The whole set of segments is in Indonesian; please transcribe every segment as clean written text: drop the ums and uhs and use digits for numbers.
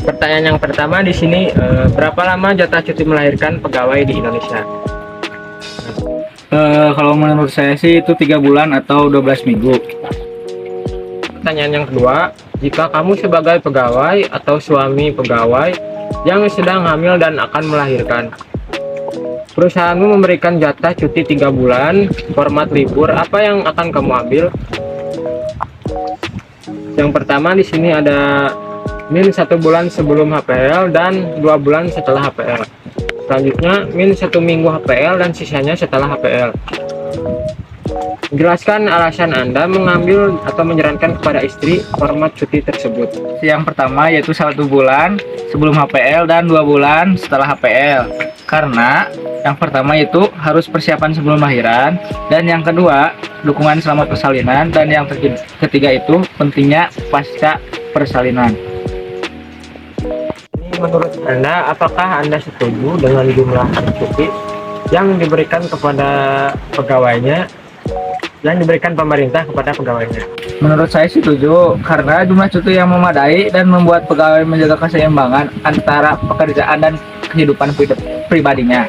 Pertanyaan yang pertama di sini, berapa lama jatah cuti melahirkan pegawai di Indonesia? Kalau menurut saya sih itu 3 bulan atau 12 minggu. Pertanyaan yang kedua, jika kamu sebagai pegawai atau suami pegawai yang sedang hamil dan akan melahirkan, perusahaanmu memberikan jatah cuti 3 bulan, format libur, apa yang akan kamu ambil? Yang pertama di sini ada min 1 bulan sebelum HPL dan 2 bulan setelah HPL. Selanjutnya min 1 minggu HPL dan sisanya setelah HPL. Jelaskan alasan Anda mengambil atau menyarankan kepada istri format cuti tersebut. Yang pertama yaitu 1 bulan sebelum HPL dan 2 bulan setelah HPL. Karena yang pertama itu harus persiapan sebelum lahiran, dan yang kedua dukungan selama persalinan, dan yang ketiga itu pentingnya pasca persalinan. Ini menurut Anda, apakah Anda setuju dengan jumlah hari cuti yang diberikan kepada pegawainya, yang diberikan pemerintah kepada pegawainya? Menurut saya setuju, karena jumlah cuti yang memadai dan membuat pegawai menjaga keseimbangan antara pekerjaan dan kehidupan pribadinya.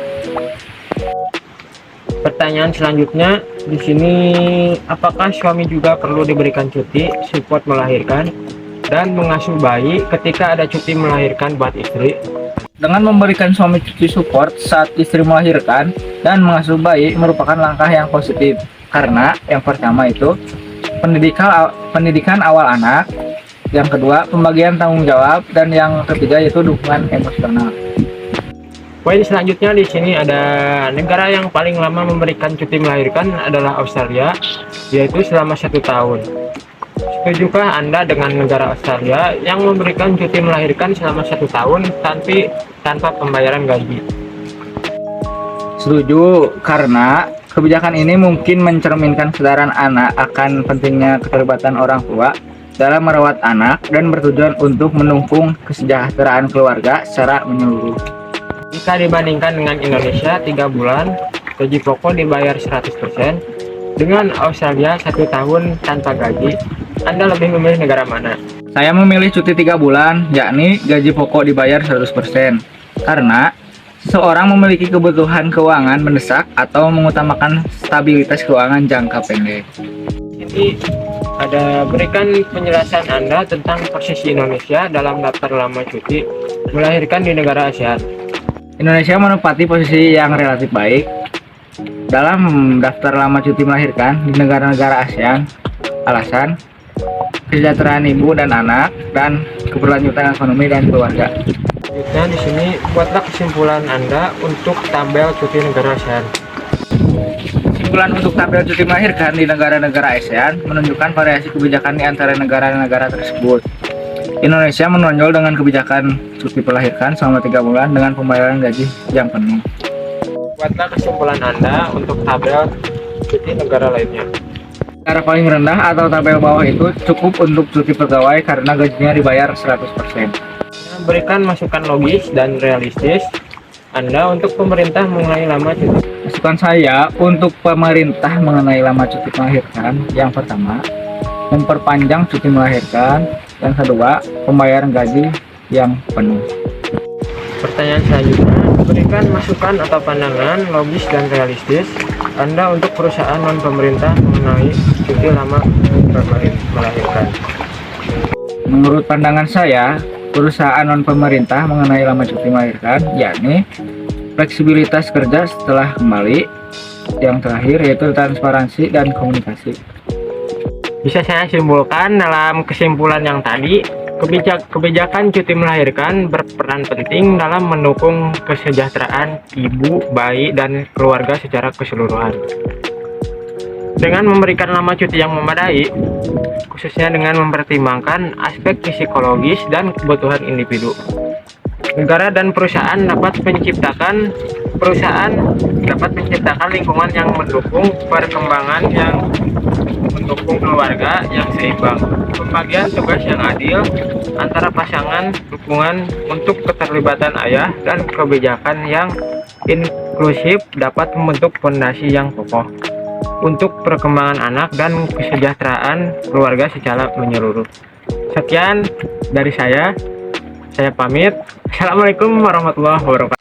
Pertanyaan selanjutnya di sini, apakah suami juga perlu diberikan cuti support melahirkan dan mengasuh bayi ketika ada cuti melahirkan buat istri? Dengan memberikan suami cuti support saat istri melahirkan dan mengasuh bayi merupakan langkah yang positif, karena yang pertama itu pendidikan awal anak, yang kedua pembagian tanggung jawab, dan yang ketiga yaitu dukungan emosional. Poin selanjutnya di sini ada negara yang paling lama memberikan cuti melahirkan adalah Australia, yaitu selama 1 tahun. Setujukah Anda dengan negara Australia yang memberikan cuti melahirkan selama 1 tahun tanpa pembayaran gaji? Setuju, karena kebijakan ini mungkin mencerminkan kesadaran anak akan pentingnya keterlibatan orang tua dalam merawat anak dan bertujuan untuk mendukung kesejahteraan keluarga secara menyeluruh. Jika dibandingkan dengan Indonesia 3 bulan, gaji pokok dibayar 100%, dengan Australia 1 tahun tanpa gaji, Anda lebih memilih negara mana? Saya memilih cuti 3 bulan, yakni gaji pokok dibayar 100%, karena seseorang memiliki kebutuhan keuangan mendesak atau mengutamakan stabilitas keuangan jangka pendek. Ini ada berikan penjelasan Anda tentang posisi Indonesia dalam daftar lama cuti melahirkan di negara ASEAN. Indonesia menempati posisi yang relatif baik dalam daftar lama cuti melahirkan di negara-negara ASEAN. Alasan kesejahteraan ibu dan anak dan keberlanjutan ekonomi dan keluarga. Selanjutnya di sini buatlah kesimpulan Anda untuk tabel cuti negara ASEAN. Kesimpulan untuk tabel cuti melahirkan di negara-negara ASEAN menunjukkan variasi kebijakan di antara negara-negara tersebut. Indonesia menonjol dengan kebijakan cuti melahirkan selama 3 bulan dengan pembayaran gaji yang penuh. Buatlah kesimpulan Anda untuk tabel cuti negara lainnya. Cara paling rendah atau tabel bawah itu cukup untuk cuti pegawai karena gajinya dibayar 100%. Berikan masukan logis dan realistis Anda untuk pemerintah mengenai lama cuti. Masukan saya untuk pemerintah mengenai lama cuti melahirkan, yang pertama, memperpanjang cuti melahirkan, yang kedua, pembayaran gaji yang penuh. Pertanyaan selanjutnya, berikan masukan atau pandangan logis dan realistis Anda untuk perusahaan non-pemerintah mengenai cuti lama melahirkan. Menurut pandangan saya, perusahaan non-pemerintah mengenai lama cuti melahirkan, yakni fleksibilitas kerja setelah kembali, yang terakhir yaitu transparansi dan komunikasi. Bisa saya simpulkan dalam kesimpulan yang tadi, kebijakan cuti melahirkan berperan penting dalam mendukung kesejahteraan ibu, bayi, dan keluarga secara keseluruhan. Dengan memberikan lama cuti yang memadai, khususnya dengan mempertimbangkan aspek psikologis dan kebutuhan individu, negara dan perusahaan dapat menciptakan lingkungan yang mendukung perkembangan yang mendukung keluarga yang seimbang, pembagian tugas yang adil antara pasangan, dukungan untuk keterlibatan ayah, dan kebijakan yang inklusif dapat membentuk fondasi yang kokoh untuk perkembangan anak dan kesejahteraan keluarga secara menyeluruh. Sekian dari saya Saya pamit. Assalamualaikum warahmatullahi wabarakatuh.